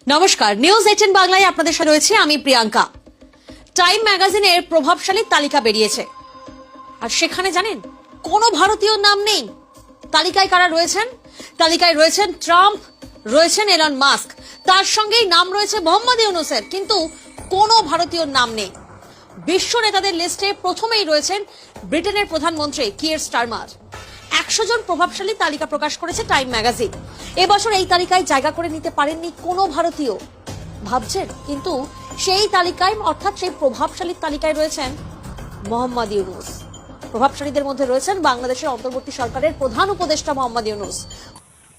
নমস্কার, নিউজ 18 বাংলায় আপনাদের সাথে রয়েছে আমি প্রিয়াঙ্কা। টাইম ম্যাগাজিনের প্রভাবশালী তালিকা বেরিয়েছে, আর সেখানে জানেন কোনো ভারতীয় নাম নেই। তালিকায় কারা রয়েছেন? তালিকায় রয়েছেন ট্রাম্প, রয়েছেন এলন মাস্ক, তার সঙ্গেই নাম রয়েছে মোহাম্মদ ইউনূসের, কিন্তু কোনো ভারতীয় নাম নেই। বিশ্ব নেতাদের লিস্টে প্রথমেই রয়েছেন ব্রিটেনের প্রধানমন্ত্রী কিয়ার স্টারমার। 100 জন প্রভাবশালী তালিকা প্রকাশ করেছে টাইম ম্যাগাজিন। এবছর এই তালিকায় জায়গা করে নিতে পারেননি কোনো ভারতীয়। ভাবছেন, কিন্তু সেই তালিকায় অর্থাৎ সেই প্রভাবশালী তালিকায় রয়েছেন মোহাম্মদ ইউনূস। প্রভাবশালীদের মধ্যে রয়েছেন বাংলাদেশের অন্তর্বর্তী সরকারের প্রধান উপদেষ্টা মোহাম্মদ ইউনূস।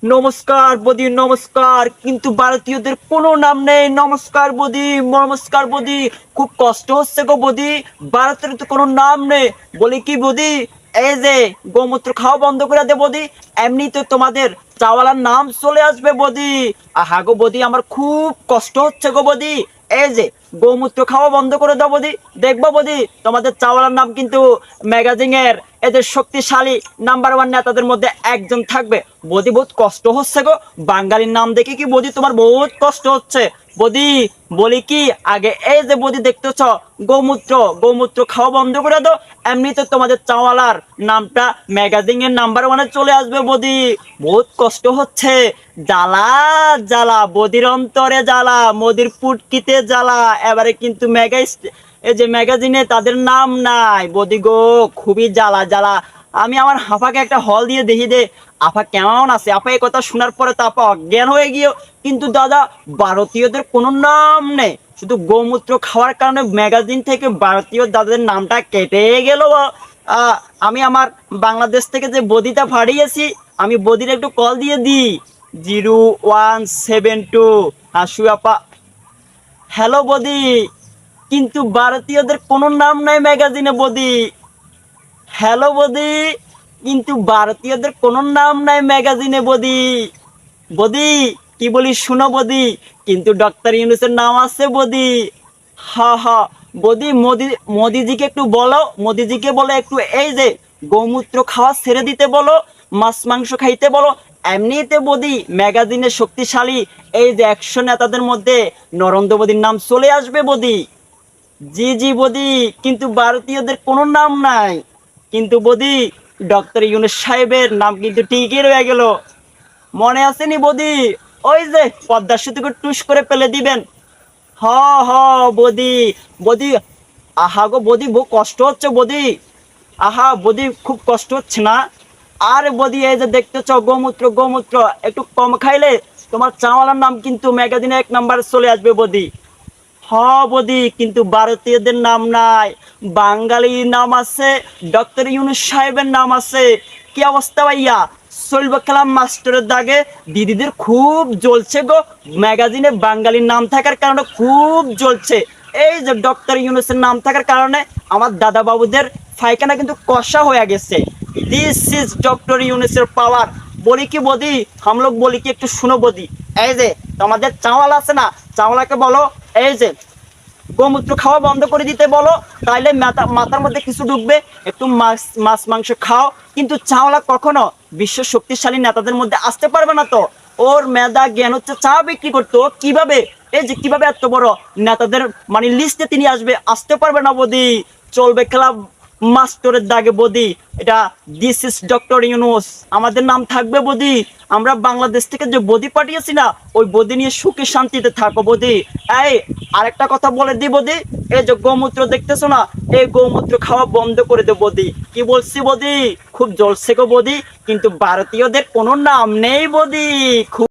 নমস্কার বদি, নমস্কার, কিন্তু ভারতীয়দের কোনো নাম নেই। নমস্কার বদি, নমস্কার বদি, খুব কষ্ট হচ্ছে গো বদি, ভারতের তো কোনো নাম নেই। বলি কি বদি, এই যে গোমূত্র খাওয়া বন্ধ করে দে বদি, এমনি তো তোমাদের চাওয়ালার নাম চলে আসবে বদি। আহা গো বদি, আমার খুব কষ্ট হচ্ছে গো বদি। এই যে গোমূত্র খাওয়া বন্ধ করে দাও বদি, দেখবো বদি তোমাদের চাওয়ালার নাম কিন্তু ম্যাগাজিনের এদের শক্তিশালী নাম্বার 1 নেতাদের মধ্যে একজন থাকবে। বদি বহুত কষ্ট হচ্ছে গো, বাঙালির নাম দেখে কি বদি তোমার বহুত কষ্ট হচ্ছে বদি? বলি কি, আগে এই যে বদি দেখতেছ গোমূত্র, গোমূত্র খাওয়া বন্ধ করে দাও, এমনি তো তোমাদের চাওয়ালার নামটা ম্যাগাজিনের নাম্বার 1-এ চলে আসবে বদি। বহুত কষ্ট হচ্ছে, জ্বালা জ্বালা, বদির অন্তরে জ্বালা, মোদির পুটকিতে জ্বালা। এবারে কিন্তু এই যে ম্যাগাজিনে তাদের নাম নাই বদি গো, খুবই জ্বালা জ্বালা। আমি আমার হাফাকে একটা হল দিয়ে দেখি দে, আপা কেমন আছে। আপা এই কথা শোনার পরে তো আপা অজ্ঞান হয়ে গিয়েও, কিন্তু দাদা ভারতীয়দের কোনো নাম নেই। শুধু গোমূত্র খাওয়ার কারণে ম্যাগাজিন থেকে ভারতীয় দাদাদের নামটা কেটে গেল। আমি আমার বাংলাদেশ থেকে যে বদিটা পাঠিয়েছি, আমি বদির একটু কল দিয়ে দিই। 0172 হাসু আপা। হ্যালো বদি, কিন্তু ভারতীয়দের কোনো নাম নাই ম্যাগাজিনে বদি। হ্যালো বদি, কিন্তু ভারতীয়দের কোনো নাম নাই ম্যাগাজিনে বদি। বদি কি বলি শুনো বদি, কিন্তু ডক্টর ইউনূসের নাম আছে বদি। হা হা বদি, মোদিজিকে একটু বলো, মোদিজিকে বলো একটু এই যে গোমূত্র খাওয়া ছেড়ে দিতে বলো, মাছ মাংস খাইতে বলো। এমনিতে বদি ম্যাগাজিনের শক্তিশালী এই যে 100 নেতাদের মধ্যে নরেন্দ্র মোদীর নাম চলে আসবে বদি। জি জি বদি, কিন্তু ভারতীয়দের কোনো নাম নাই। কিন্তু বদি ডক্টর ইউনূস সাহেবের নাম কিন্তু ঠিকই রয়ে গেল। মনে আসেনি বদি, ওই যে পদ্মা সেতুকে টুস করে ফেলে দিবেন। হ হ বদি, বদি আহা গো বদি, বহু কষ্ট হচ্ছে বদি। আহা বদি, খুব কষ্ট হচ্ছে না? আর বদি এই যে দেখতেছ গোমূত্র, গোমূত্র একটু কম খাইলে তোমার চাওয়ালার নাম কিন্তু ম্যাগাজিনে 1 নম্বরে চলে আসবে বদি। হ বদি, কিন্তু ভারতীয়দের নাম নাই, বাঙালির নাম আছে, ডক্টর ইউনূস সাহেবের নাম আছে। কি অবস্থা ভাইয়া, চলবে কালাম মাস্টারের দাগে? দিদিদের খুব জ্বলছে গো, ম্যাগাজিনে বাঙালির নাম থাকার কারণে খুব জ্বলছে। এই যে ডক্টর ইউনূসের নাম থাকার কারণে আমার দাদা বাবুদের ফাইখানা কিন্তু কষা হয়ে গেছে। দিস ইজ ডক্টর ইউনূসের পাওয়ার। বলি কি বদি, হামলোক বলি কি একটু শুনো বদি, এই যে তোমাদের চাওয়াল আছে না, চাওয়ালাকে বলো এই যে গোমূত্র খাওয়া বন্ধ করে দিতে বলো, তাইলে মাথার মধ্যে কিছু ঢুকবে, একটু মাছ মাংস খাও। কিন্তু চাওয়ালা কখনো বিশ্ব শক্তিশালী নেতাদের মধ্যে আসতে পারবে না। তো ওর মেধা জ্ঞান হচ্ছে চা বিক্রি করতো, কিভাবে এই যে কিভাবে এত বড় নেতাদের মানে লিস্টে তিনি আসতে পারবে না বদি। চলবে খেলা মাস্টারের দাগে বদি। এটা দিস ইজ ডক্টর ইউনূস, আমাদের নাম থাকবে বদি। আমরা বাংলাদেশ থেকে যে বদি পাঠিয়েছি না, ওই বদি নিয়ে সুখে শান্তিতে থাকো বদি। এই আরেকটা কথা বলে দি বদি, এই যে গোমূত্র দেখতেছো না, এই গোমূত্র খাওয়া বন্ধ করে দে বদি। কি বলছি বদি, খুব জ্বলছে গো বদি, কিন্তু ভারতীয়দের কোনো নাম নেই বদি। খুব